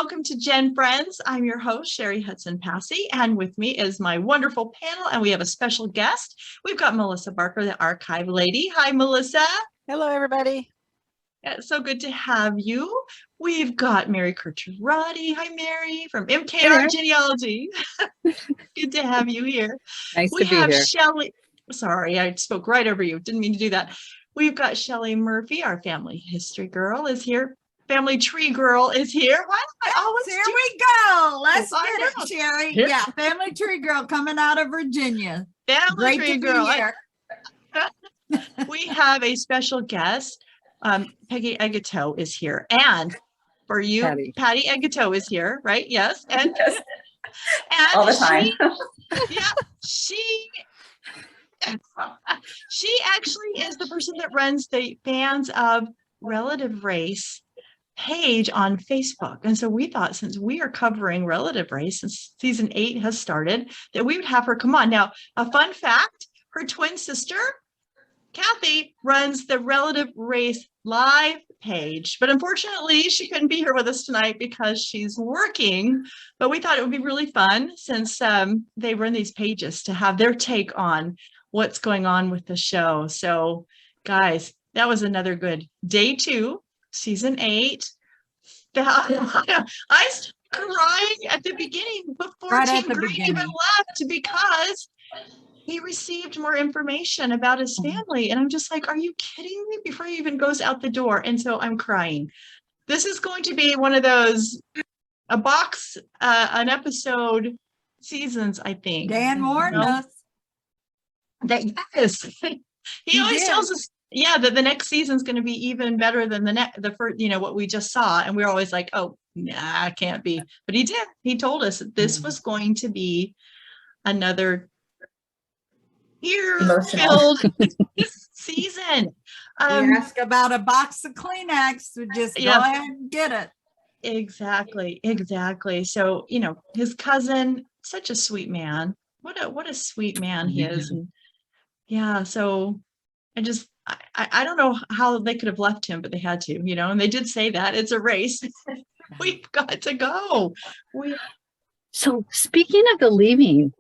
welcome to GenFriends. I'm your host, Cheri Hudson Passey, and with me is my wonderful panel, and we have a special guest. We've got Melissa Barker, the archive lady. Hi, Melissa. Hello, everybody. It's so good to have you. We've got Mary Kircher Roddy. Hi, Mary, from MKR Genealogy. Good to have you here. Nice we to be have here. Shelley. Sorry, I spoke right over you. Didn't mean to do that. We've got Shelley Murphy, our family history girl, is here. Family tree girl is here. Why do I always There we go. Let's I get know. it, Cheri. Here. Yeah, family tree girl coming out of Virginia. family Great tree to girl? be here. We have a special guest. Peggy Egetoe is here, and for you, Patty Egetoe is here, right? Yes, and Yes. and All the time. she actually is the person that runs the Fans of Relative Race page on Facebook. And so we thought, since we are covering relative race since season 8 has started, that we would have her come on. Now, a fun fact, her twin sister, Kathy, runs the Relative Race Live page, but unfortunately she couldn't be here with us tonight because she's working. But we thought it would be really fun, since they run these pages, to have their take on what's going on with the show. So guys, that was another good day 2, season 8. I started crying at the beginning before Team Green even left, because he received more information about his family. And I'm just like, are you kidding me? Before he even goes out the door. And so I'm crying. This is going to be one of those, an episode seasons, I think. Dan warned us. That, yes. He always tells us, yeah, that the next season is going to be even better than the first, what we just saw. And we were always like, oh, nah, it can't be. But he did. He told us that this was going to be another tear-filled season. We ask about a box of Kleenex, so just go ahead and get it. Exactly. So, his cousin, such a sweet man. What a sweet man he is. And so I don't know how they could have left him, but they had to, and they did say that it's a race. We've got to go. So speaking of the leaving,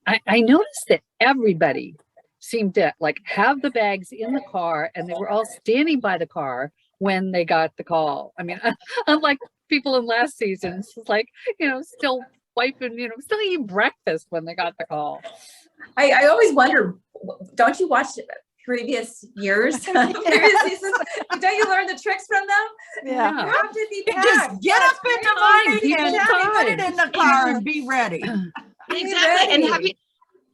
I noticed that everybody seemed to have the bags in the car, and they were all standing by the car when they got the call. I mean, unlike people in last season, it's still wiping, still eating breakfast when they got the call. I always wonder, don't you watch previous years, previous seasons? Don't you learn the tricks from them? Yeah. You have to be packed. Just get up in the morning and put it in the car and be ready. Exactly. And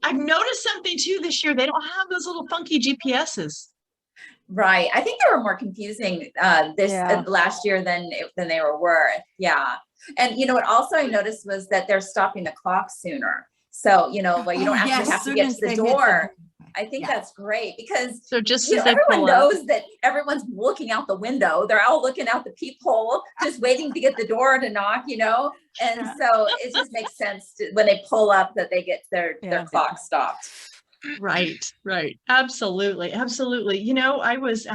I've noticed something too this year. They don't have those little funky GPSs. Right. I think they were more confusing last year than they were. Yeah. And what also I noticed was that they're stopping the clock sooner. So, you don't actually have to get to the door. I think that's great, because everyone knows that everyone's looking out the window. They're all looking out the peephole, just waiting to get the door to knock, and so it just makes sense when they pull up that they get their clock stopped. Right. Absolutely. I was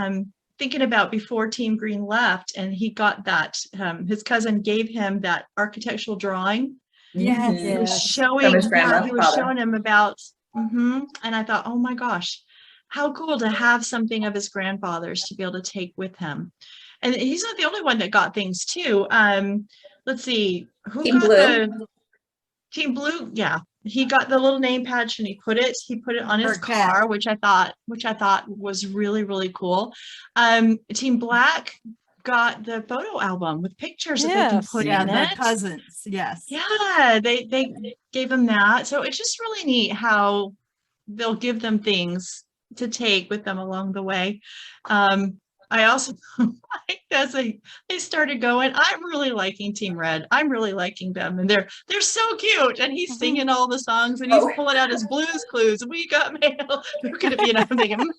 thinking about before Team Green left, and he got that, his cousin gave him that architectural drawing. Yes. He was showing him about, and I thought, oh my gosh, how cool to have something of his grandfather's to be able to take with him. And he's not the only one that got things too. Let's see, who Team got Blue? Team Blue, yeah. He got the little name patch, and he put it on his car, which I thought was really, really cool. Team Black got the photo album with pictures that they can put in it. Cousins, yes. Yeah, they gave him that. So it's just really neat how they'll give them things to take with them along the way. I also, as they started going, I'm really liking Team Red. I'm really liking them, and they're so cute. And he's singing all the songs, and he's pulling out his Blues Clues. We got mail. I'm thinking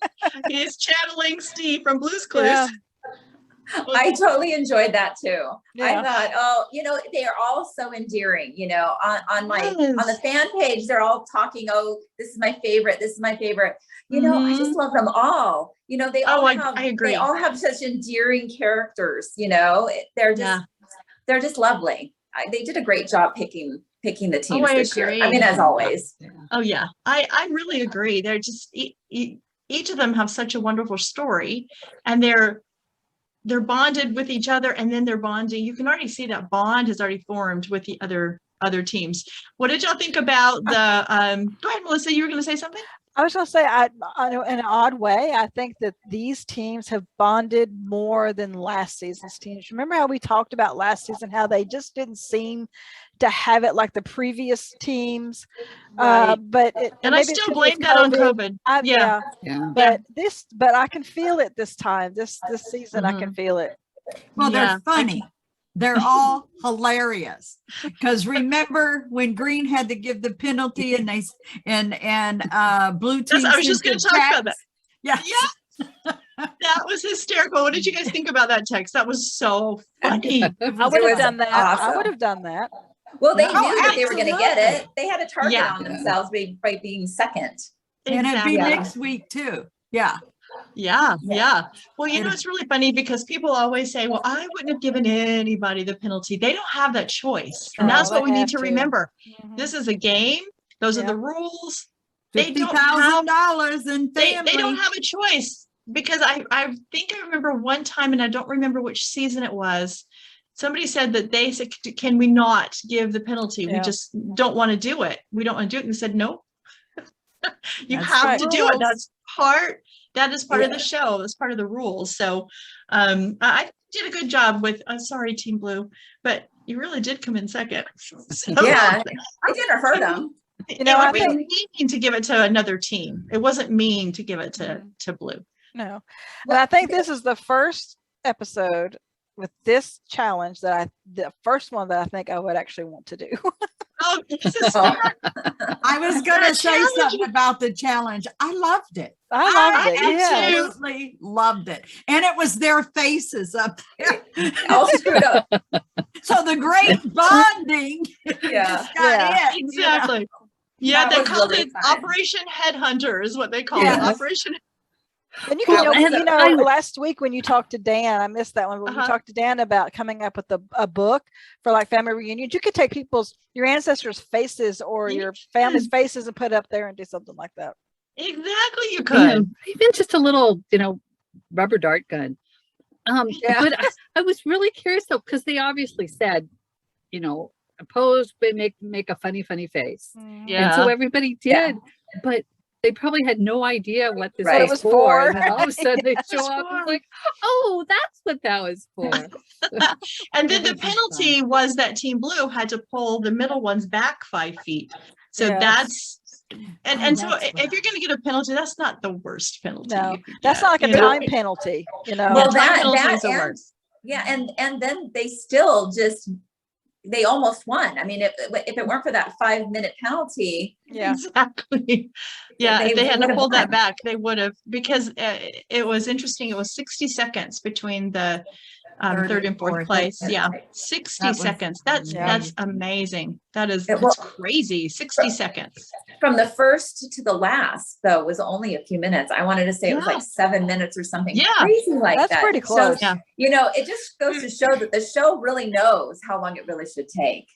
he's channeling Steve from Blues Clues. Yeah. I totally enjoyed that too. I thought, they are all so endearing, on the fan page, they're all talking, this is my favorite. This is my favorite. I just love them all. They all I agree. They all have such endearing characters, they're just, they're just lovely. They did a great job picking the teams I this year. I agree. mean, as always. Oh yeah, I really agree. They're just each of them have such a wonderful story, and they're bonded with each other, and then they're bonding. You can already see that bond has already formed with the other teams. What did y'all think about the? Go ahead, Melissa. You were going to say something. I was going to say, I know in an odd way, I think that these teams have bonded more than last season's teams. Remember how we talked about last season, how they just didn't seem to have it like the previous teams. Right. But and I still blame that on COVID. Yeah. But I can feel it this time. This season, I can feel it. Well, they're funny. They're all hilarious. Because remember when Green had to give the penalty and they blue team. I was just going to talk about that. Yeah. That was hysterical. What did you guys think about that text? That was so funny. I would have done that. Awesome. I would have done that. Well, they knew that they were going to get it. They had a target Yeah. on themselves by being second. And it'd be Exactly. next week too. Yeah. Yeah. Yeah. Well, it's really funny because people always say, well, I wouldn't have given anybody the penalty. They don't have that choice. And that's they what we need have to to. remember. Mhm. This is a game. Those are Yeah. the rules. They don't $50,000 in they family. don't have a choice, because I think I remember one time, and I don't remember which season it was. Somebody said that they said, can we not give the penalty? We Yeah. just don't want to do it. We don't want to do it. And they said, no, you That's have right. to do it. That is part of Yeah. the show. That's part of the rules. So I did a good job with, I'm sorry, Team Blue, but you really did come in second. So, Yeah. It didn't hurt them. I it would think- be mean to give it to another team. It wasn't mean to give it to Blue. No. And I think this is the first episode with this challenge the first one that I think I would actually want to do. Oh, this is I was going to That say challenge- something about the challenge. I loved it. I loved it. Yeah. Absolutely loved it. And it was their faces up there. All screwed up. So the great bonding Yeah. just got it. exactly. Yeah, That they was called really it fun. Operation Headhunter is what they call Yes. it. Operation. And you Well, can, and last week when you talked to Dan, I missed that one. When you Uh-huh. talked to Dan about coming up with a book for like family reunions, you could take your ancestors' faces or your family's faces and put it up there and do something like that. Exactly, you You could. know, even just a little, rubber dart gun. Yeah. But I was really curious though, because they obviously said, oppose, but make a funny face. Yeah. And so everybody did, but they probably had no idea what this Right. was, What it was for. for. And then all of a sudden they show was up and for. like, oh, that's what that was for. And then the It was penalty was that Team Blue had to pull the middle ones back 5 feet. So Yes. that's and so that's if you're going to get a penalty, that's not the worst penalty. No, you can that's get, not like a you know? time penalty, Well, time that penalty that is the and, worst. yeah, and then they still they almost won. I mean, if it weren't for that 5-minute penalty, Yeah. Exactly. Yeah, They if they hadn't would've pulled that won. back, they would have, because it was interesting. It was 60 seconds between the third and fourth place. Yeah, 60 That was seconds. That's amazing. That's crazy. 60 seconds. from the first to the last, though, was only a few minutes. I wanted to say it was like 7 minutes or something crazy like That's that. pretty close. Yeah. It just goes to show that the show really knows how long it really should take.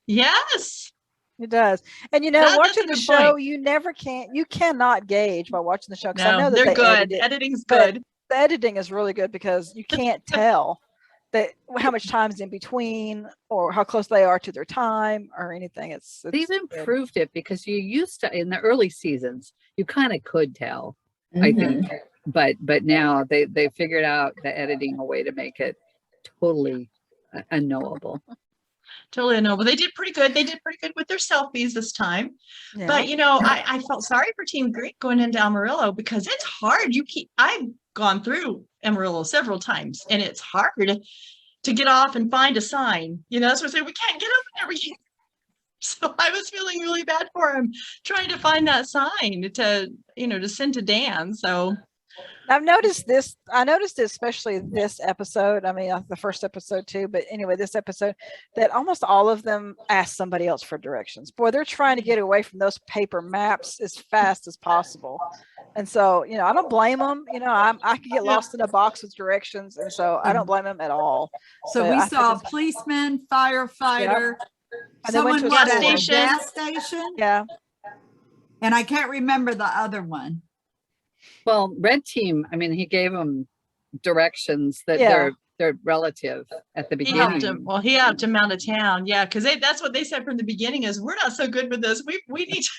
Yes. It does. And That's watching a the good show, point. you cannot gauge by watching the show. 'Cause I know No, that they're they good. edit it, Editing's but good. the editing is really good because you can't tell how much time is in between or how close they are to their time or anything. They've improved it because you used to, in the early seasons, you kind of could tell, I think. But now they figured out the editing a way to make it totally unknowable. Totally no, but they did pretty good. They did pretty good with their selfies this time. Yeah. But I felt sorry for Team Green going into Amarillo because it's hard. I've gone through Amarillo several times, and it's hard to get off and find a sign. That's what I say. We can't get up there. So I was feeling really bad for him trying to find that sign to send to Dan. So I've noticed this. I noticed it, especially this episode. I mean, the first episode too, but anyway, this episode, that almost all of them ask somebody else for directions. Boy, they're trying to get away from those paper maps as fast as possible. And so, I don't blame them. I could get lost in a box with directions, and so I don't blame them at all. So But we I think saw a it's- policeman, firefighter, And they went someone to a was at gas a station. gas station, Yeah. and I can't remember the other one. Well, red team, I mean, he gave them directions that Yeah. they're relative at the He beginning. helped him. Well, he helped him out of town. Yeah, because that's what they said from the beginning is we're not so good with this. We need to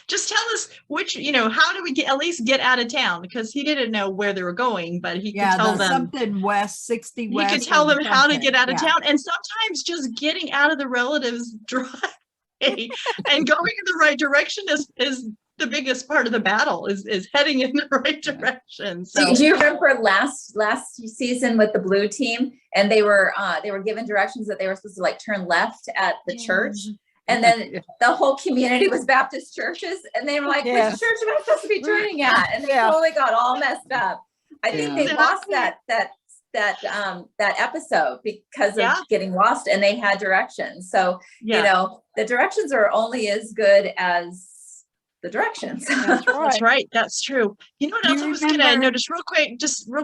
just tell us which, how do we at least get out of town? Because he didn't know where they were going, but he could tell them. Something west, 60 He west. could tell them how to something. get out of Yeah. town. And sometimes just getting out of the relatives' driveway and going in the right direction is the biggest part of the battle is heading in the right direction. So Do you remember last season with the blue team, and they were given directions that they were supposed to like turn left at the church, and then the whole community was Baptist churches, and they were like, Yes. which church am I supposed to be turning at? And they Yeah. totally got all messed up. I think Yeah. they lost that episode because of Yeah. getting lost, and they had directions. So yeah, the directions are only as good as the directions. That's that's right. right. That's true. You know what Do else you I was going to remember- notice real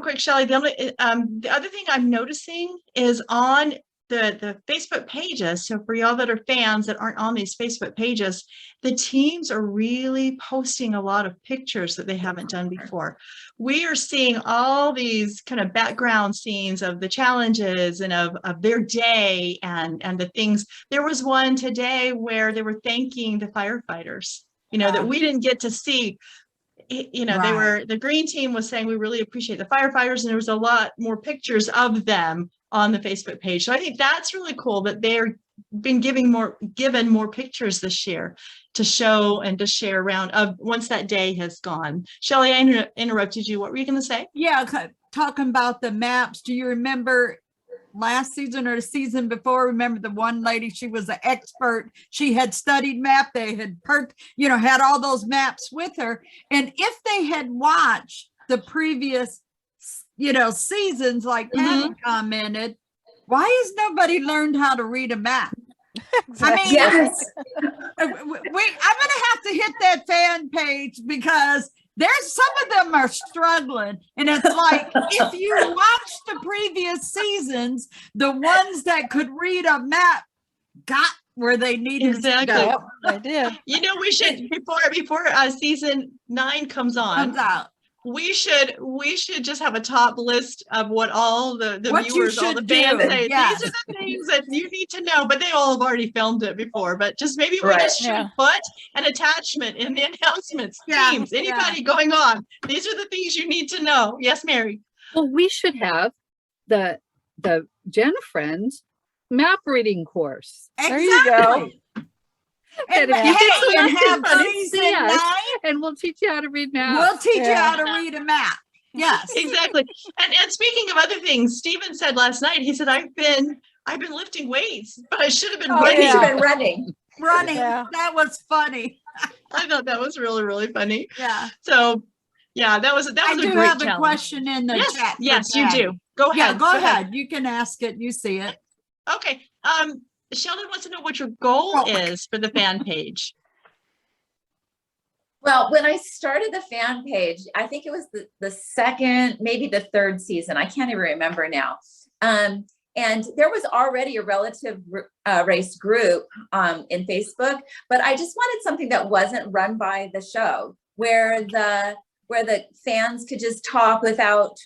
quick, Shelley? The other thing I'm noticing is on the Facebook pages. So for y'all that are fans that aren't on these Facebook pages, the teams are really posting a lot of pictures that they haven't done before. We are seeing all these kind of background scenes of the challenges and of their day and the things. There was one today where they were thanking the firefighters, that we didn't get to see. The green team was saying we really appreciate the firefighters, and there was a lot more pictures of them on the Facebook page. So I think that's really cool that they're been given more pictures this year to show and to share around of once that day has gone. Shelley, I interrupted you. What were you going to say? Yeah, talking about the maps. Do you remember last season or the season before? Remember the one lady, she was an expert. She had studied map. They had had all those maps with her. And if they had watched the previous, seasons, like Patty commented, why has nobody learned how to read a map? I mean, Yes. I'm going to have to hit that fan page because there's some of them are struggling. And it's like, if you watch the previous seasons, the ones that could read a map got where they needed Exactly. to Yep, go. they did. We should before season 9 comes on. Comes out. We should just have a top list of what all the What you viewers, all the should fans do, say. yes. These are the things that you need to know, but they all have already filmed it before. But just maybe we Right. just should Yeah. put an attachment in the announcements. Yeah, Teams, anybody going on? These are the things you need to know. Yes, Mary. Well, we should have the GenFriends map reading course. There you go. Exactly. And And, if you get hey, and have selected, season yes. 9, And we'll teach you how to read maps. we'll teach you Yeah. how to read a map. Yes. Exactly. And speaking of other things, Stephen said last night, he said, I've been lifting weights, but I should have been Oh, running. You've yeah. been running. Running. Yeah. That was funny. I thought that was really, really funny. Yeah. So yeah, that was a I do great have a challenge. question in the Yes, chat. for yes, you Patty. do. Go ahead. Yeah, go ahead. You can ask it. You see it. Okay. Sheldon wants to know what your goal Oh. is for the fan page. Well, when I started the fan page, I think it was the second, maybe the third season. I can't even remember now. And there was already a relative race group in Facebook, but I just wanted something that wasn't run by the show, where the fans could just talk without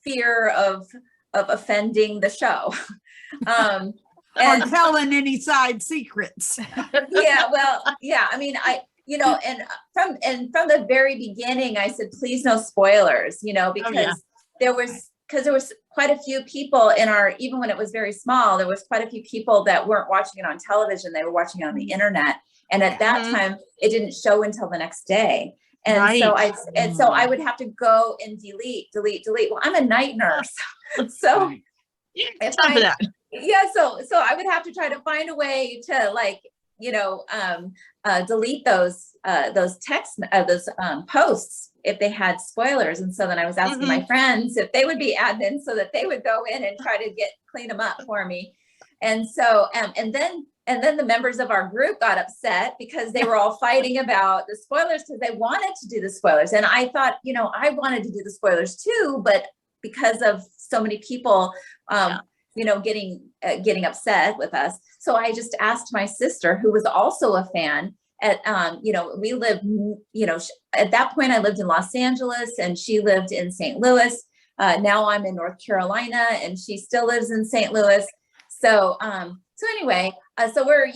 fear of offending the show. Or And telling any side secrets. yeah, well, yeah. I mean, and from the very beginning, I said, please no spoilers, because there was quite a few people even when it was very small, there was quite a few people that weren't watching it on television. They were watching it on the internet. And at that time, it didn't show until the next day. And so I would have to go and delete. Well, I'm a night nurse. So Yeah, If time for I- that. yeah, so I would have to try to find a way to like delete those posts if they had spoilers. And so then I was asking my friends if they would be admins so that they would go in and try to clean them up for me. And so, and then the members of our group got upset because they were all fighting about the spoilers because they wanted to do the spoilers. And I thought, I wanted to do the spoilers too, but because of so many people, getting upset with us. So I just asked my sister, who was also a fan we lived, at that point I lived in Los Angeles and she lived in St. Louis. Now I'm in North Carolina and she still lives in St. Louis. So anyway, so we're,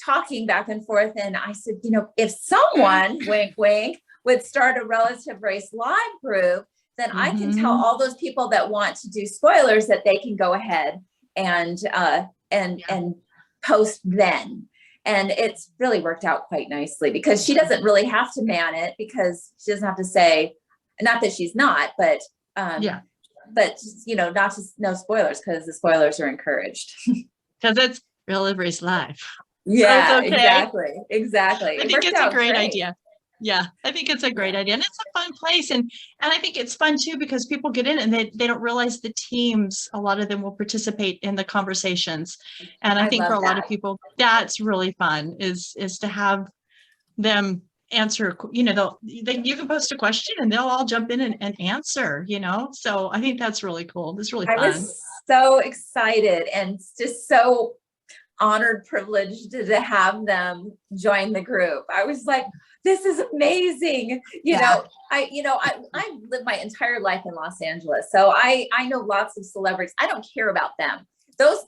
talking back and forth. And I said, if someone, wink, wink, would start a relative race live group, then I can tell all those people that want to do spoilers that they can go ahead and post then. And it's really worked out quite nicely because she doesn't really have to man it because she doesn't have to say, not that she's not, but but not just no spoilers because the spoilers are encouraged. Because it's Relative Race Live. Yeah, so okay. Exactly. I think it's a great idea. Yeah, I think it's a great idea. And it's a fun place. And I think it's fun too, because people get in and they don't realize the teams, a lot of them will participate in the conversations. And I think for a lot of people, that's really fun is to have them answer, you can post a question and they'll all jump in and answer, so I think that's really cool. It's really fun. I was so excited and just so honored, privileged to have them join the group. I was like, this is amazing. I lived my entire life in Los Angeles. So I know lots of celebrities. I don't care about them. Those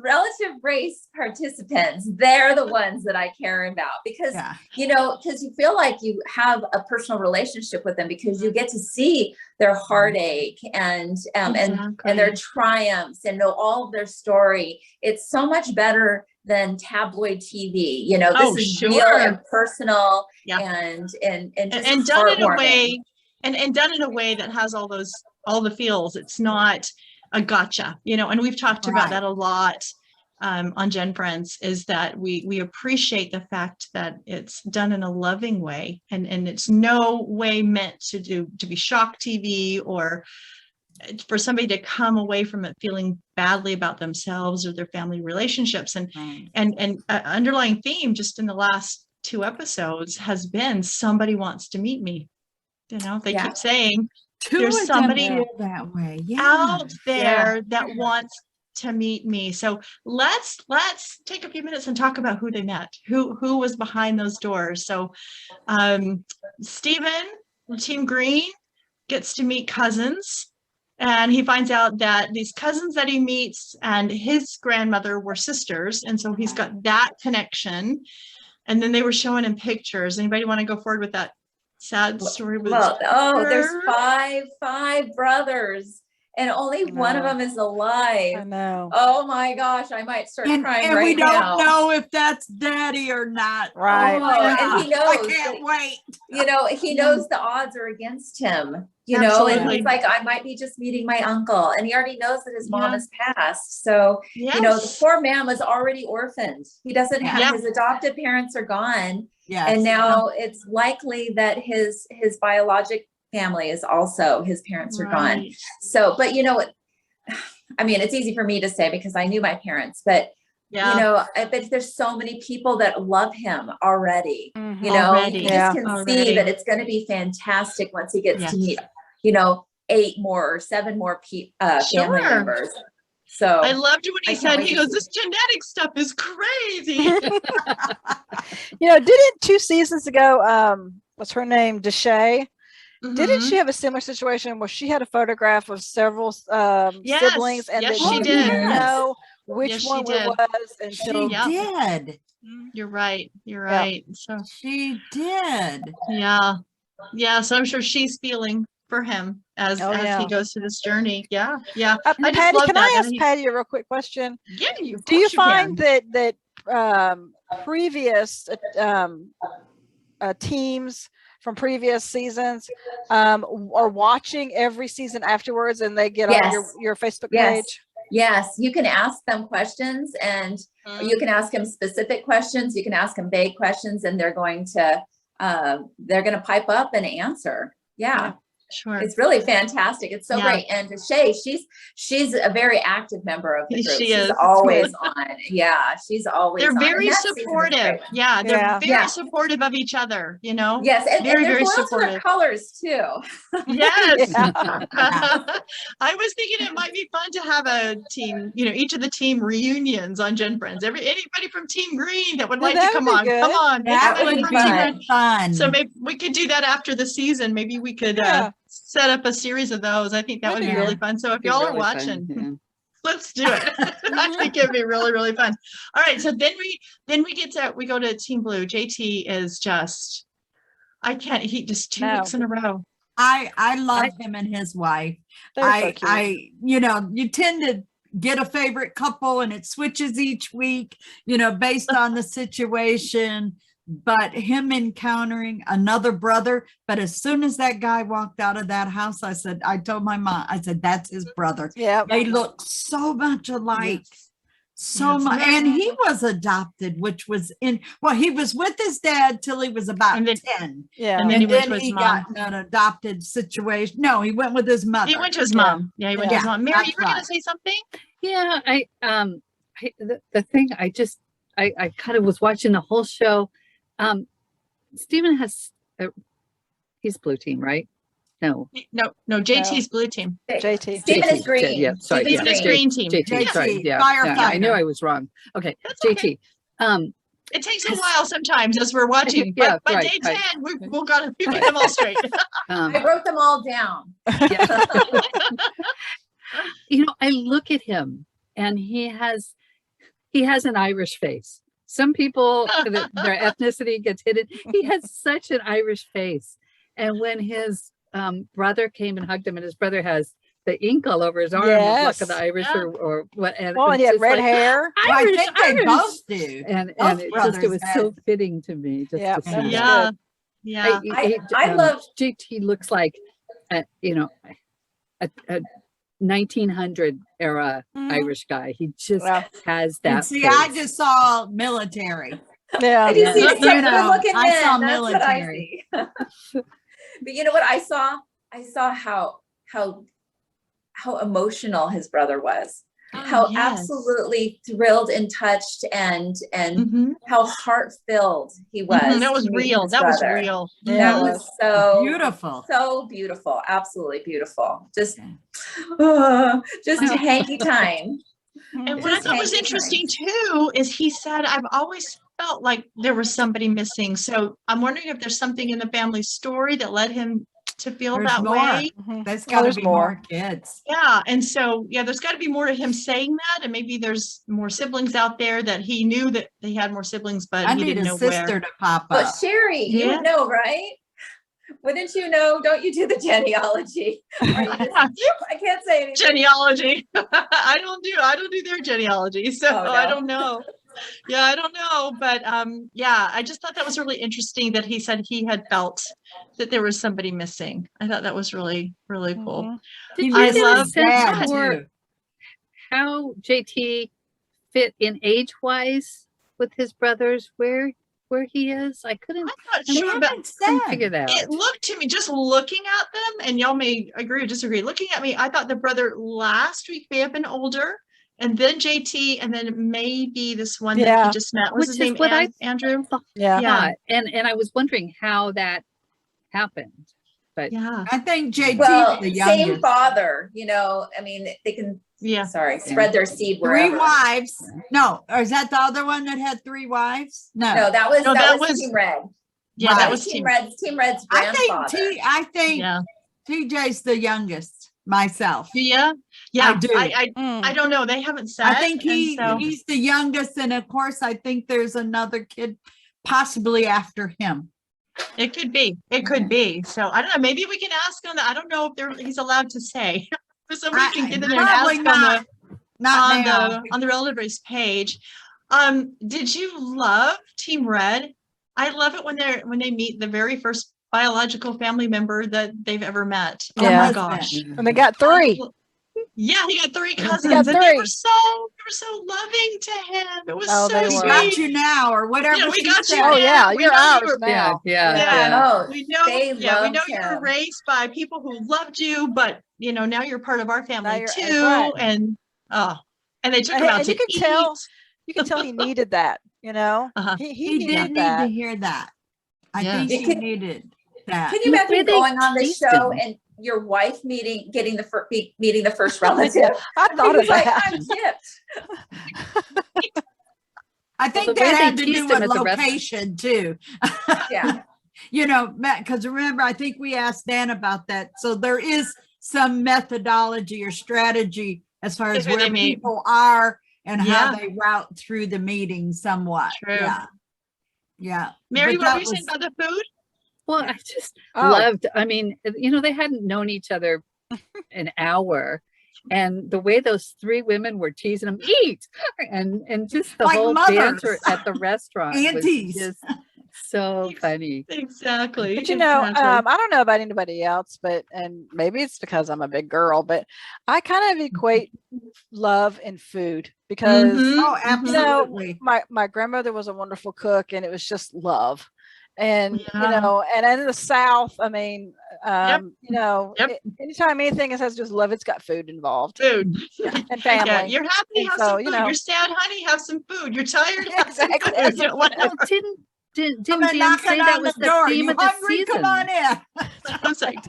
relative race participants, they're the ones that I care about because, because you feel like you have a personal relationship with them because you get to see their heartache and their triumphs and know all of their story. It's so much better than tabloid TV. This is real and personal and just done in a way and done in a way that has all the feels. It's not a gotcha, and we've talked about that a lot on GenFriends, is that we appreciate the fact that it's done in a loving way and it's no way meant to be shock TV or for somebody to come away from it feeling badly about themselves or their family relationships. And underlying theme just in the last 2 episodes has been somebody wants to meet me. They keep saying there's somebody that way out there that wants to meet me. So let's take a few minutes and talk about who they met, who was behind those doors. So Stephen, Team Green, gets to meet cousins. And he finds out that these cousins that he meets and his grandmother were sisters. And so he's got that connection. And then they were showing him pictures. Anybody want to go forward with that sad story? There's five brothers. And only one of them is alive. I know. Oh my gosh, I might start crying right now. And we don't know if that's daddy or not. Right. And he knows. I can't wait. He knows the odds are against him. Absolutely. And he's like, I might be just meeting my uncle. And he already knows that his mom has passed. So, the poor man was already orphaned. He doesn't have, his adopted parents are gone. Yes. And now it's likely that his biologic family is also, his parents are gone. So, but it's easy for me to say because I knew my parents, but I bet there's so many people that love him already. You just can see that it's going to be fantastic once he gets to meet, 8 more or 7 more family members. So I loved when he said, he goes, this genetic stuff is crazy. Didn't 2 seasons ago, what's her name? Deshay? Didn't she have a similar situation where she had a photograph of several siblings and that she didn't know which one it was until she did. You're right. So she did. Yeah. So I'm sure she's feeling for him as he goes through this journey. Yeah. Patty, can I ask Patty a real quick question? Yeah. Do you find that previous teams from previous seasons are watching every season afterwards and they get on your Facebook page? Yes, you can ask them questions, and you can ask them specific questions. You can ask them vague questions, and they're going to pipe up and answer. Yeah. Sure. It's really fantastic. It's so Yeah. great. And Shay, she's a very active member of the group. She She's is. always on. Yeah, she's always They're on. very And that season was supportive. great. Yeah, they're Yeah. very Yeah. supportive of each other, you know? Yes, and Very, they're very loyal to their supportive. colors too. Yes. Yeah. I was thinking it might be fun to have a team, you know, each of the team reunions on GenFriends. Anybody from Team Green that would Well, like to that come would be on, good. come on. That Anybody would from be Team fun. Red? fun. So maybe we could do that after the season. Maybe we could Yeah. set up a series of those. I think that would That'd be be really good. fun. So if Be y'all are really fun, watching, yeah. let's do it. I think it'd be really, really fun. All right. So then we go to Team Blue. JT is just, he just 2 No. weeks in a row. I love him and his wife. They're so cute. You tend to get a favorite couple and it switches each week, based on the situation. But him encountering another brother, but as soon as that guy walked out of that house, I told my mom, I said, that's his brother. Yeah. They look so much alike. So Yes. much. And he was adopted, which was he was with his dad till he was about And then- 10. Yeah. And then he And went then to his he mom. got an adopted situation. No, he went with his mother. He went to his Yeah. mom. Yeah, he went to his Yeah, mom. Mary, that's you were going right. to say something? Yeah, the thing I kind of was watching the whole show. Stephen he's blue team, right? No. No, JT's blue team. JT. Stephen is JT, green. Yeah, sorry. Stephen's Yeah, Stephen is green. green team. JT, sorry. JT, Yeah, firefighter. I knew I was wrong. Okay, That's okay. JT. It takes a while sometimes as we're watching. Yeah, but right, day right. 10, we'll get them all straight. I wrote them all down. Yeah. I look at him and he has an Irish face. Some people, their ethnicity gets hidden. He has such an Irish face. And when his brother came and hugged him, and his brother has the ink all over his arm, Yes. like an Irish Yeah. or what. And Oh, and he it's had just red like, hair. Well, I Irish, think they Irish. both do. And Both it brothers was so had- fitting to me. Just Yeah, to that see was that. Yeah. Yeah. I love- JT looks like a 1900 era Mhm. Irish guy. He just Yeah. has And that. see, face. I just saw military. Yeah. I just see the You know, good-looking I men. saw That's what I military. see. But you know what I saw? I saw how emotional his brother was. How yes. absolutely thrilled and touched and Mhm. how heart-filled he was. Mhm. That was to meet real. his That was brother. real. Yeah, That it was so Beautiful. so beautiful. Absolutely beautiful. Just Yeah. just a hanky time. And what I Just thought was hanky interesting too is he said, I've always felt like there was somebody missing. So I'm wondering if there's something in the family story that led him to feel There's that more. way. Mhm. There's Oh, got to there's be more. more kids. Yeah. And so, there's got to be more to him saying that. And maybe there's more siblings out there that he knew that they had more siblings, but I he need didn't a know sister where. to pop But up. Cheri, you Yeah. would know, right? Wouldn't you know? Don't you do the genealogy? Or you just- I can't say anything. Genealogy. I don't do their genealogy. So Oh, no. I don't know. Yeah, I don't know. But I just thought that was really interesting that he said he had felt that there was somebody missing. I thought that was really, really cool. Mhm. Did you I get a love sense Dad, for too. how JT fit in age-wise with his brothers? Where he is? I couldn't I'm not They sure, but haven't figure said. that out. it looked to me, just looking at them, and y'all may agree or disagree. Looking at me, I thought the brother last week may have been older, and then JT, and then maybe this one that Yeah. he just met. What's Which his is name? what I Andrew. Yeah. Yeah. thought. And I was wondering how that happened. But Yeah. I think JT Well, the same youngest. father, I mean, they can, Yeah. spread their seed Three wherever. wives. No, or is that the other one that had 3 wives? No, No. that was No, that that was was- Team Red. Yeah, Right. that That was was Team team. Red's grandfather. I think Yeah. TJ's the youngest myself. Yeah. Yeah. I do. Mm. I don't know. They haven't said. I think and so- he's the youngest, and of course, I think there's another kid possibly after him. It could be. It could be. So I don't know. Maybe we can ask him that. I don't know if he's allowed to say. If somebody can get in there and ask Probably on not. Not on now. the on the relative race page. Did you love Team Red? I love it when they meet the very first biological family member that they've ever met. Oh Yeah. my gosh. And they got 3. Yeah, he got 3 got cousins, and they 3. were so loving to him. It was Oh, so they We were. got sweet. you now, or whatever Yeah, we she got you said. Oh yeah, We you're know you ours were- now. Yeah. Oh, We know, they we know loved you were him. raised by people who loved you, but now you're part of our family that's too. right. And they took And, him out and to you could eat. tell, he needed that. Uh-huh. He He needed did need that. to hear that. I think Yes. he needed that. Can you The way imagine they going on the teased show him. and your wife meeting the first relative? Yeah, I thought of He's like, that. I'm tipped. I think the way that they had to do teased him with at the restaurant. location too. Yeah. Matt, because remember, I think we asked Dan about that. So there is some methodology or strategy as far as Where they where meet. people are and how Yeah. they route through the meeting somewhat. True. Yeah. Yeah. Mary, But what were that you saying was- about the food? Well, I just Oh. loved, I mean, they hadn't known each other an hour. And the way those 3 women were teasing him, eat, and just the Like whole mothers. banter at the restaurant Aunties. was just so funny. Exactly. But exactly. I don't know about anybody else, and maybe it's because I'm a big girl, but I kind of equate love and food because Mhm. Oh, Mhm. absolutely. my grandmother was a wonderful cook, and it was just love. And Yeah. and in the South, I mean, Yep. anytime anything has just love, it's got food involved Food. and Yeah, family. you're happy, And have so, some food. You're sad, honey, have some food. You're tired, have some Exactly. food. That's Whatever. Well, didn't Come Dan and knocking say that on was the the door. theme You of the hungry? season? Come on in. I'm saying,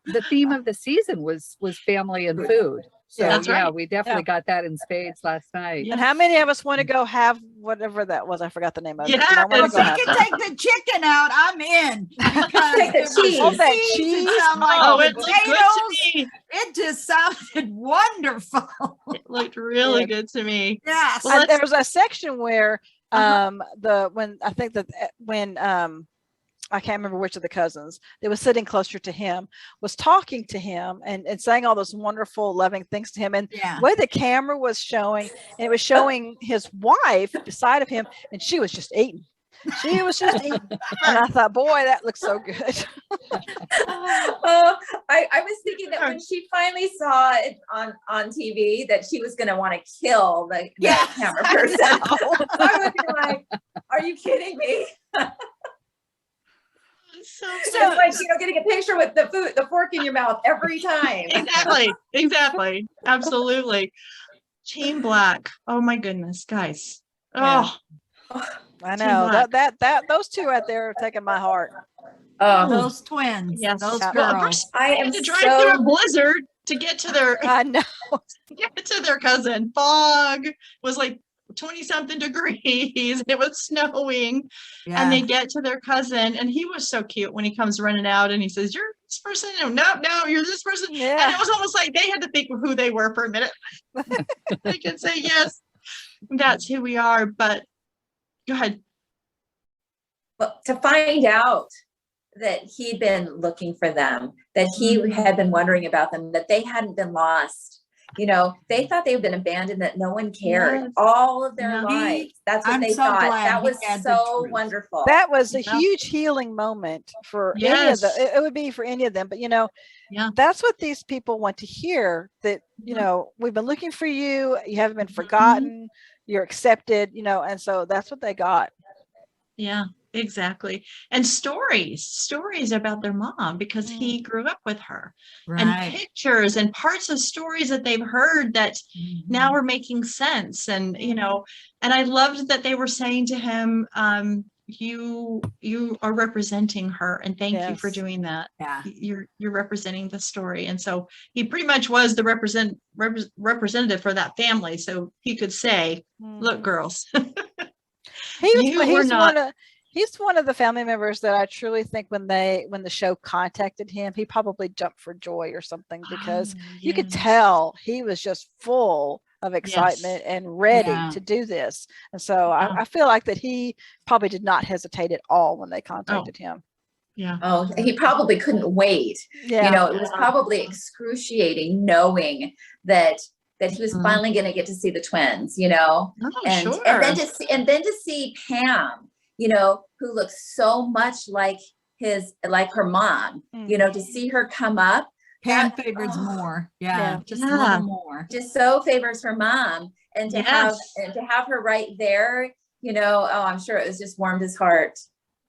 The theme of the season was family and food. So Yeah. That's right. we definitely got that in spades last night. Yeah. And how many of us want to go have whatever that was? I forgot the name of it. Yes. I wanna If go you have can take the chicken out, I'm in. Because Take the it was cheese. Oh, that cheese, cheese. It sounded like Oh, it looked good to potatoes. me. It just sounded wonderful. It looked really Yeah. good to me. Yes. Well, there was a section where Uh-huh. when I can't remember which of the cousins that was sitting closer to him was talking to him and saying all those wonderful loving things to him, and Yeah. the way the camera was showing, and it was showing his wife beside of him, and she was just eating. She was just eating. And I thought, boy, that looks so good. Oh, I was thinking that when she finally saw it on TV, that she was going to want to kill the Yes, camera I person. know. I would be like, are you kidding me? So It's like, getting a picture with the fork in your mouth every time. Exactly. Absolutely. Team Black. Oh my goodness, guys. Yeah. Oh, I Team know Black. that those two right there are taking my heart. Oh, Those twins. yes. Those Yeah. Well, of girls. course, I they am had to drive through a so blizzard to get to their I know. cousin. Fog was like 20 something degrees. It was snowing. Yeah. And they get to their cousin, and he was so cute when he comes running out and he says, "You're this person." No, you're this person. And Yeah. it was almost like they had to think of who they were for a minute. They can say, yes, that's who we are. But go ahead. Well, to find out that he'd been looking for them, that he had been wondering about them, that they hadn't been lost. They thought they had been abandoned, that no one cared Yes. all of their Yeah. lives. That's what I'm they so thought. glad That he was had the so truth. wonderful. That was a Yeah. huge healing moment for any of Yes. them. It would be for any of them, but Yeah. that's what these people want to hear, that we've been looking for you, you haven't been forgotten, you're accepted, and so that's what they got. Yeah, exactly. And stories about their mom, because he grew up with her, and Right. pictures and parts of stories that they've heard that now are making sense. And, and I loved that they were saying to him, you are representing her, and thank you for Yes. doing that. Yeah. You're representing the story. And so he pretty much was the representative for that family. So he could say, look, girls, He's one of the family members that I truly think when the show contacted him, he probably jumped for joy or something, because you could tell he was just full of excitement and ready Yeah. to do this. And so I feel like that he probably did not hesitate at all when they contacted him. Yeah. Oh, he probably couldn't wait. Yeah. It was probably excruciating knowing that he was finally going to get to see the twins, Oh, and sure. then to see Pam, who looks so much like her mom, to see her come up Pan That- favors oh. more. Yeah, Yeah. just a Yeah. little more. Just so favors her mom, and to have Yes. her right there, oh, I'm sure it was just warmed his heart.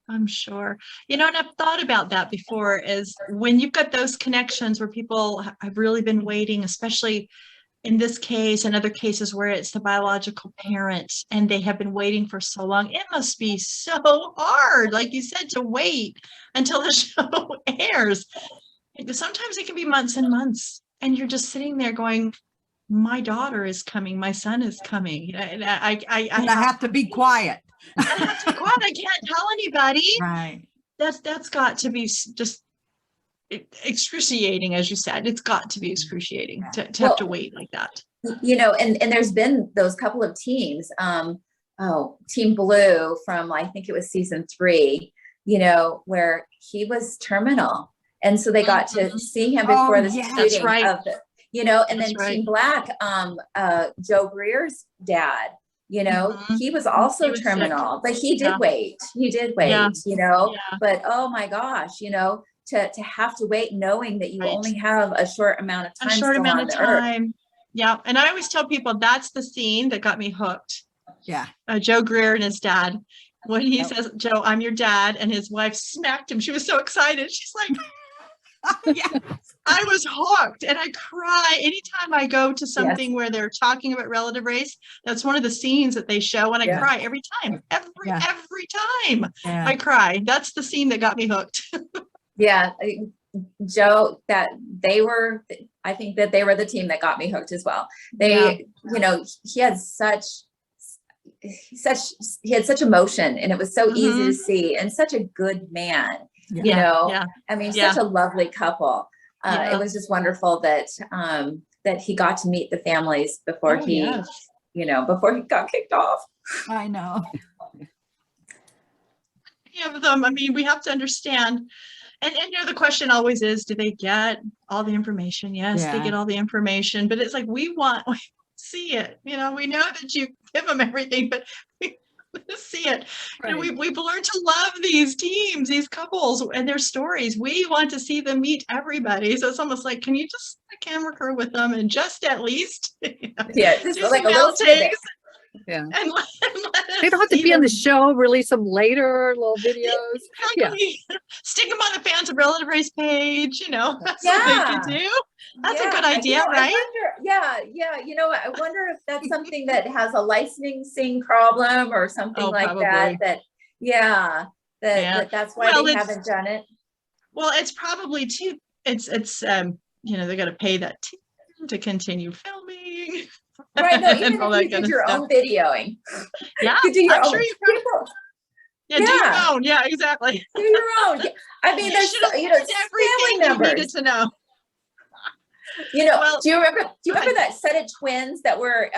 I'm sure. And I've thought about that before, is when you've got those connections where people have really been waiting, especially in this case and other cases where it's the biological parent and they have been waiting for so long. It must be so hard, like you said, to wait until the show airs. Sometimes it can be months and months, and you're just sitting there going, my daughter is coming, my son is coming. And And I have to be quiet. I have to be quiet. I can't tell anybody. Right. That's got to be just excruciating, as you said. It's got to be excruciating to have to wait like that. And there's been those couple of teams, Team Blue from, I think it was season 3, where he was terminal. And so they got to see him before the shooting that's right. of the, and That's then right. Team Black, Joe Greer's dad, he was also He was terminal, sick. but he did Yeah. wait. He did wait, Yeah. but oh my gosh, to have to wait knowing that you Right. only have a short amount of time. A short still amount on of the earth. time. Yeah. And I always tell people that's the scene that got me hooked. Yeah. Joe Greer and his dad. When he Yep. says, Joe, I'm your dad, and his wife smacked him. She was so excited. She's like, yeah, I was hooked, and I cry anytime I go to something where they're talking about relative race. That's one of the scenes that they show, and I cry every time, every time Yeah. I cry. That's the scene that got me hooked. Yeah, Joe, I think that they were the team that got me hooked as well. They, he had such emotion, and it was so easy to see, and such a good man, I mean, such a lovely couple. It was just wonderful that he got to meet the families before before he got kicked off. I know. Them. I mean, we have to understand. And the question always is, do they get all the information? Yes, they get all the information, but it's like, we want to see it. We know that you give them everything, but we want to see it. Right. We've learned to love these teams, these couples, and their stories. We want to see them meet everybody. So it's almost like, can you just camera crew with them and just at least just do like some a little outtakes? Yeah. And let They don't have to be on the show, release them later, little videos. Exactly. Stick them on the Fans of Relative Race page, that's what they Yeah. could do. That's a good idea, right? I wonder if that's something that has a licensing problem or something like probably. That's why they haven't done it. Well, it's probably too, it's they got to pay that team to continue filming. Right, no, even all if you that did kind your of own videoing. Yeah, You do your I'm own. sure you could. Do your own. Yeah, exactly. Do your own. I mean, there's everything family you members. needed to know. Do you remember that set of twins that were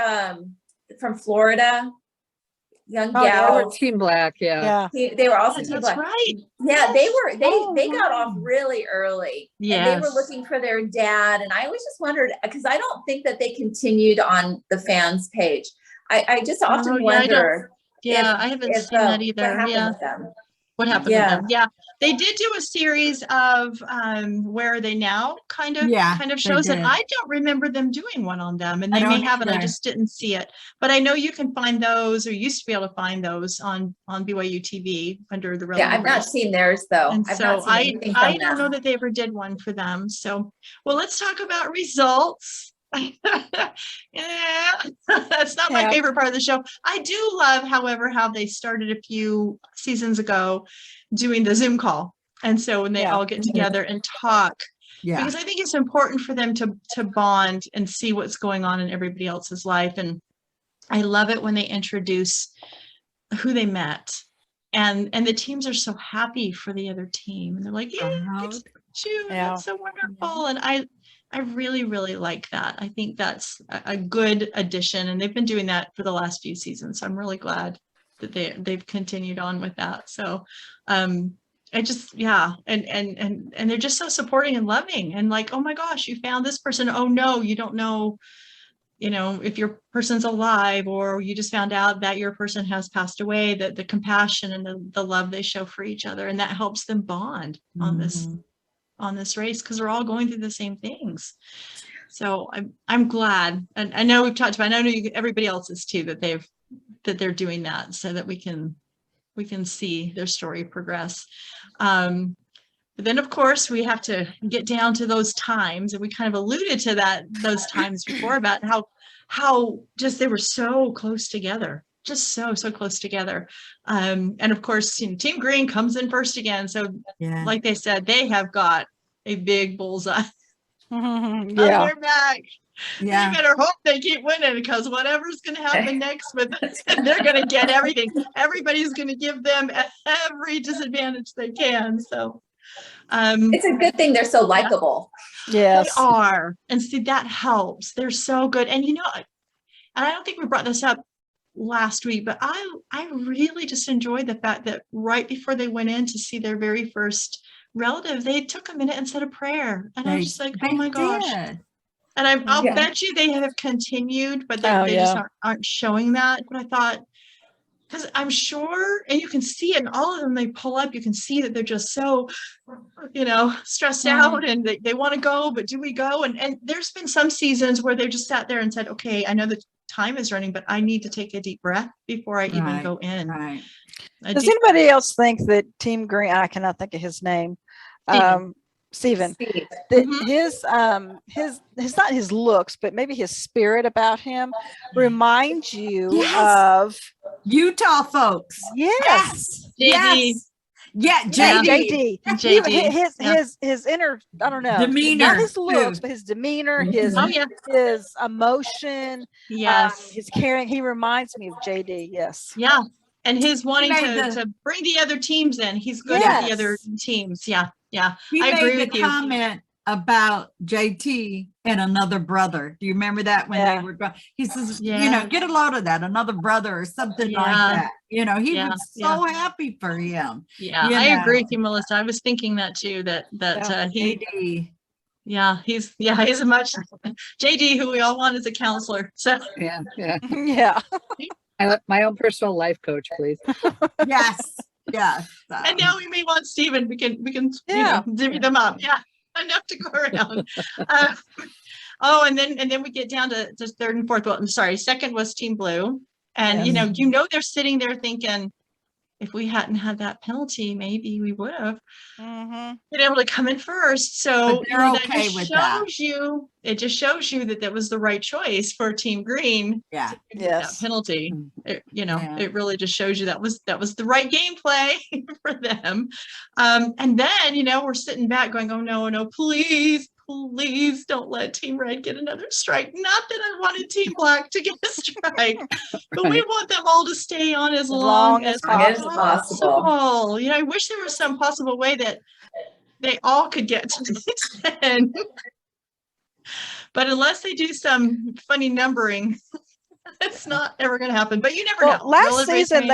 from Florida? Young gals. Team Black, Yeah. They were also Team That's Black. right. Yeah, they were. They got right. off really early, and they Yes. were looking for their dad. And I always just wondered, because I don't think that they continued on the fans page. I just often wonder. I haven't seen that either. What happened with them? What happened with them? Yeah, they did do a series of Where Are They Now kind of shows, and I don't remember them doing one on them, and they may have, and I just didn't see it. But I know you can find those, or used to be able to find those on BYU TV under the Relative I've not Race. seen theirs though. And I've so not seen anything from I don't know them. that they ever did one for them. So, well, let's talk about results. That's not my favorite part of the show. I do love, however, how they started a few seasons ago doing the Zoom call. And so when they all get together and talk, because I think it's important for them to bond and see what's going on in everybody else's life. And I love it when they introduce who they met. And the teams are so happy for the other team. And they're like, that's so wonderful. And I really, really like that. I think that's a good addition. And they've been doing that for the last few seasons. So I'm really glad that they've continued on with that. So I just, and they're just so supporting and loving, and like, oh my gosh, you found this person. Oh no, you don't know, if your person's alive, or you just found out that your person has passed away, that the compassion and the love they show for each other, and that helps them bond on this on this race because we're all going through the same things. So I'm glad, and I know we've talked about, I know everybody else is too, that they're doing that so that we can see their story progress. But then of course we have to get down to those times, and we kind of alluded to those times before about how just they were so close together, just so close together. And of course, Team Green comes in first again. So like they said, they have got a big bullseye on their back. Yeah. You better hope they keep winning, because whatever's going to happen next with they're going to get everything. Everybody's going to give them every disadvantage they can. So it's a good thing they're so likable. Yes. They are. And see, that helps. They're so good. And and I don't think we brought this up last week, but I really just enjoyed the fact that right before they went in to see their very first relative, they took a minute and said a prayer. And I was just like, oh my gosh. Did. And I'll bet you they have continued, but they just aren't showing that. But I thought, because I'm sure, and you can see it in all of them, they pull up, you can see that they're just so, stressed out, and they want to go, but do we go? And there's been some seasons where they just sat there and said, okay, I know the time is running, but I need to take a deep breath before I even go in. Right. Does anybody else think that Team Green, I cannot think of his name, Steven, that his not his looks, but maybe his spirit about him reminds you of Utah folks? Yes. JD. Yeah, JD. His inner, I don't know, demeanor, not his looks, but his demeanor, his emotion, his caring. He reminds me of JD. Yes. Yeah. And his wanting to bring the other teams in. He's good at the other teams. Yeah. Yeah. He I agree made with the you. comment about JT and another brother. Do you remember that when they were going? He says, get a load of that, another brother or something like that. He was so happy for him. Yeah, I agree with you, Melissa. I was thinking that too, that he, JD. he's a much JD, who we all want as a counselor. So yeah. My own personal life coach, please. Yes. And now we may want Steven. We can divvy them up. Yeah. Enough to go around. And then we get down to third and fourth. Well, I'm sorry. Second was Team Blue. And they're sitting there thinking, if we hadn't had that penalty, maybe we would have been able to come in first. So they're okay with that. It just shows you that was the right choice for Team Green. Yeah. That penalty. It really just shows you that was the right gameplay for them. And then, we're sitting back going, oh no, please don't let Team Red get another strike. Not that I wanted Team Black to get a strike, but we want them all to stay on as long as possible. I wish there was some possible way that they all could get to the 10. But unless they do some funny numbering, it's not ever going to happen. But you never know. Last season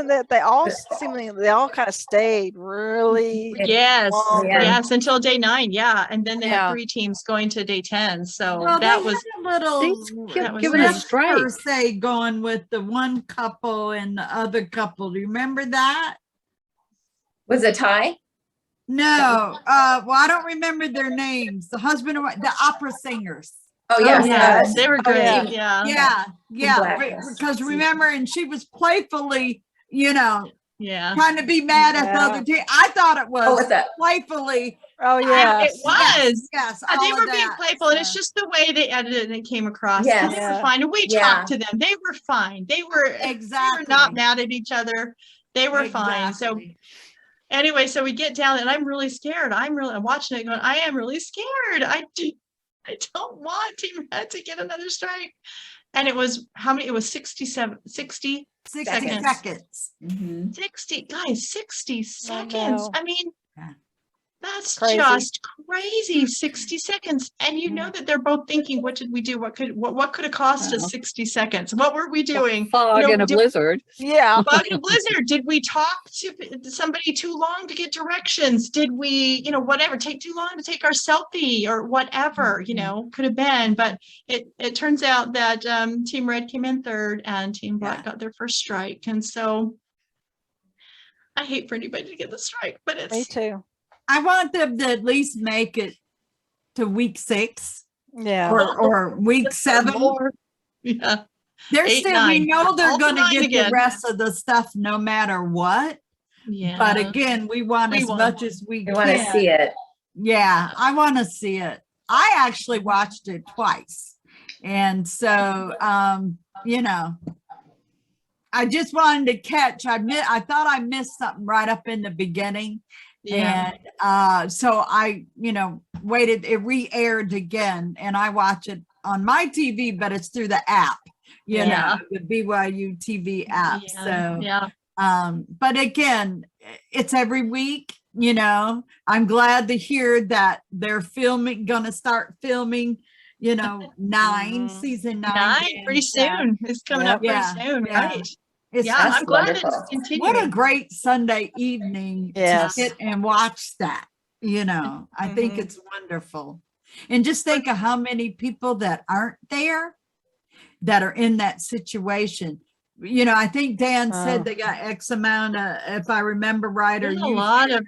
that they all kind of stayed really yes until day 9, and then they had 3 teams going to day 10. So that was a little given a strike per se going with the one couple and the other couple. Do you remember that? Was it a tie? No. I don't remember their names. The husband and wife, the opera singers. Oh yes, they were great. Yeah. Because remember, and she was playfully, trying to be mad at the other team. I thought it was playfully. Oh yeah, it was. Yes, they were being playful, and it's just the way they edited and it came across. Yes. They were fine, and we talked to them. They were fine. They were not mad at each other. They were fine. So. Anyway, so we get down, and I'm really scared. I'm watching it going, I am really scared. I don't want Team Red to get another strike. And it was how many? It was 60 seconds. 60 seconds. I mean, that's crazy. Just crazy. 60 seconds. And that they're both thinking, what did we do? What could have cost us 60 seconds? What were we doing? Fog and a blizzard. Yeah. Fog and a blizzard. Did we talk to somebody too long to get directions? Did we, whatever, take too long to take our selfie or whatever, could have been. But it turns out that Team Red came in third and Team Black got their first strike. And so I hate for anybody to get the strike, but Me too. I want them to at least make it to week 6 Yeah. or week 7. More. Yeah. They're 8, still, 9. we know they're All going to 9 get again. the rest of the stuff no matter what. Yeah. But again, we want We as want- much as we We want to can. see it. Yeah, I want to see it. I actually watched it twice. And so, you know, I just wanted to catch, I thought I missed something right up in the beginning. Yeah. And so I, you know, waited, it re-aired again and I watch it on my TV, but it's through the app, you Yeah. know, the BYU TV app. Yeah. So, Yeah. but again, it's every week, you know. I'm glad to hear that they're gonna start filming, you know, season 9. 9 pretty soon. It's coming up pretty Yeah, soon, yeah. right? It's Yeah, That's I'm glad it's wonderful. continuing. what a great Sunday evening Yes. to sit and watch that, you know. I think Mhm. it's wonderful. And just think of how many people that aren't there that are in that situation. You know, I think Dan said Oh. they got X amount of, if I remember right, or There's a you, lot of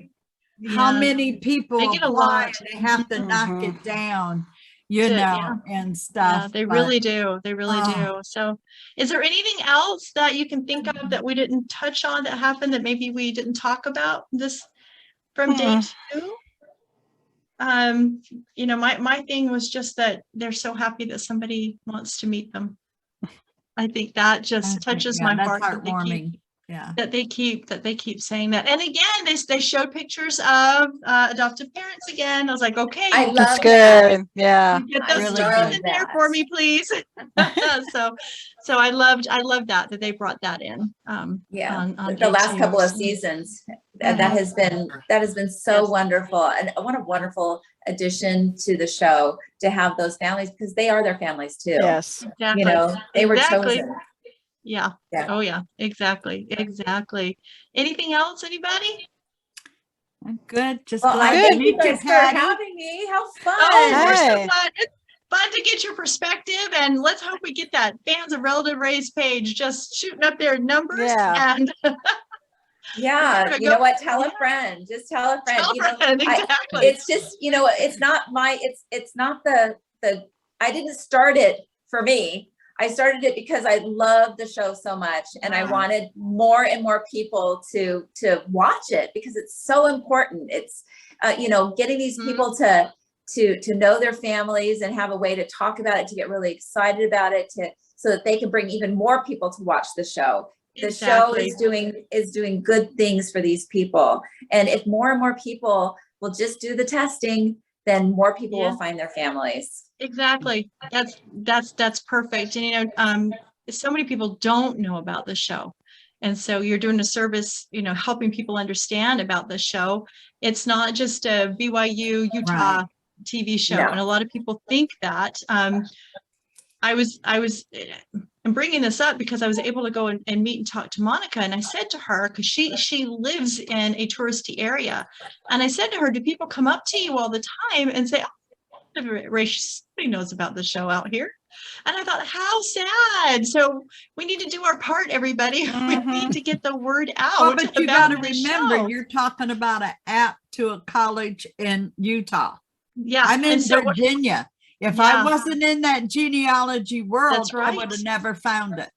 how yeah, many people They get a apply lot. and they have to knock Mhm. it down, you To- know, yeah. and Yeah, stuff. they but- really do. They really Oh. do. So, is there anything else that you can think of that we didn't touch on that happened that maybe we didn't talk about this from day 2? You know, my thing was just that they're so happy that somebody wants to meet them. I think that just touches yeah, my that's heart that heartwarming. Yeah. they keep saying that. And again, they showed pictures of adoptive parents again. I was like, okay, I love That's that. good. Yeah. get I those really stars love in there that. for me, please. so I loved that they brought that in. Yeah, on the day last 2. couple of So, seasons, Mhm. that has been so Yes. wonderful, and what a wonderful addition to the show to have those families, because they are their families too. Yes. exactly. You know, they were Exactly. chosen. Yeah. Yeah. Oh yeah. Exactly. Anything else? Anybody? I'm good. Just Well, I glad to thank you meet you, guys for Patty. having me. How fun! Oh, we're so Hey. glad. It's fun to get your perspective, and let's hope we get that fans of relative race page just shooting up their numbers. Yeah. And Yeah, We're you gonna know go- what? Tell a friend. Just tell a friend. tell a You know, friend, I- exactly. it's just, you know, it's not the I didn't start it for me. I started it because I love the show so much, and I wanted more and more people to watch it because it's so important. It's you know, getting these people to know their families and have a way to talk about it, to get really excited about it, so that they can bring even more people to watch the show. The show Exactly. is doing good things for these people, and if more and more people will just do the testing, then more people Yeah. will find their families. Exactly. That's perfect. And you know, so many people don't know about the show. And so you're doing a service, you know, helping people understand about the show. It's not just a BYU Utah Right. TV show. No. And a lot of people think that. I'm bringing this up because I was able to go and meet and talk to Monica. And I said to her, because she lives in a touristy area. And I said to her, do people come up to you all the time and say, somebody knows about the show out here? And I thought, how sad. So we need to do our part, everybody. We need to get the word out. Well, but you got to about the remember, show. you're talking about an app to a college in Utah. Yeah. I'm in and so what- Virginia. If Yeah. I wasn't in that genealogy world, That's I right. would have never found it.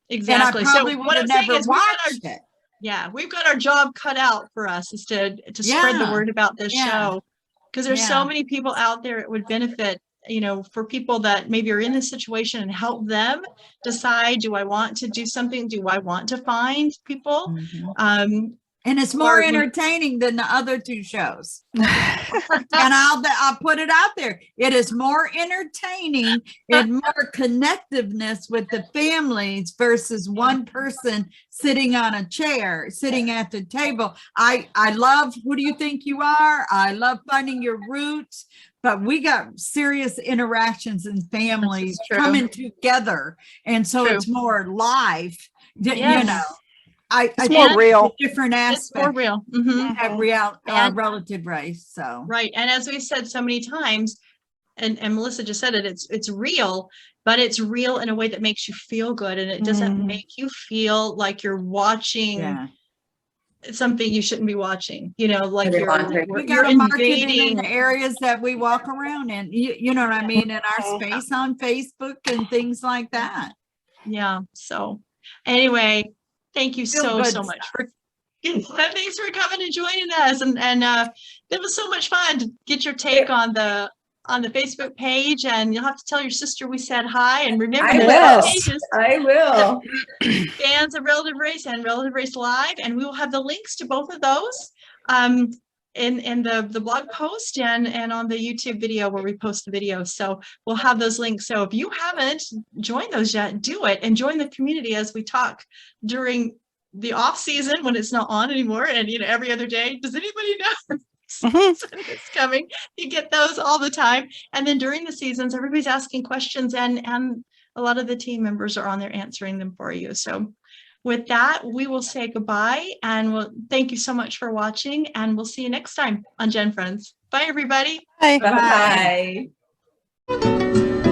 exactly. And I probably So would what have I'm saying never is watched it. we've got our job cut out for us is to spread the Yeah. word about this Yeah. show. Because there's Yeah. so many people out there it would benefit, you know, for people that maybe are in this situation, and help them decide, do I want to do something? Do I want to find people? Mhm. And it's more or- entertaining than the other two shows. And I'll put it out there. It is more entertaining and more connectiveness with the families versus one person sitting on a chair, sitting at the table. I love Who Do You Think You Are? I love Finding Your Roots, but we got serious interactions and families true. coming together. And so True. it's more live, you Yes. know. I It's think more real. a different It's more aspect real. Mhm. of And- relative race. So Right. And as we've said so many times, and Melissa just said it, it's real, but it's real in a way that makes you feel good. And it doesn't Mhm. make you feel like you're watching yeah, something you shouldn't be watching, you know, like Every you're, laundry. We you're gotta market it in invading. the areas that we walk around in, you know what I mean, in our space on Facebook and things like that. Yeah. So anyway, thank you Feel so good much for thanks for coming and joining us. And it was so much fun to get your take on the Facebook page, and you'll have to tell your sister we said hi. And remember I the will. pages, I will. Fans of Relative Race and Relative Race Live, and we will have the links to both of those in the blog post and on the YouTube video where we post the videos. So we'll have those links. So if you haven't joined those yet, do it and join the community as we talk during the off season when it's not on anymore, and you know, every other day. Does anybody know it's coming? You get those all the time. And then during the seasons, everybody's asking questions, and a lot of the team members are on there answering them for you. So with that, we will say goodbye, and we'll thank you so much for watching, and we'll see you next time on GenFriends. Bye, everybody. Bye. Bye.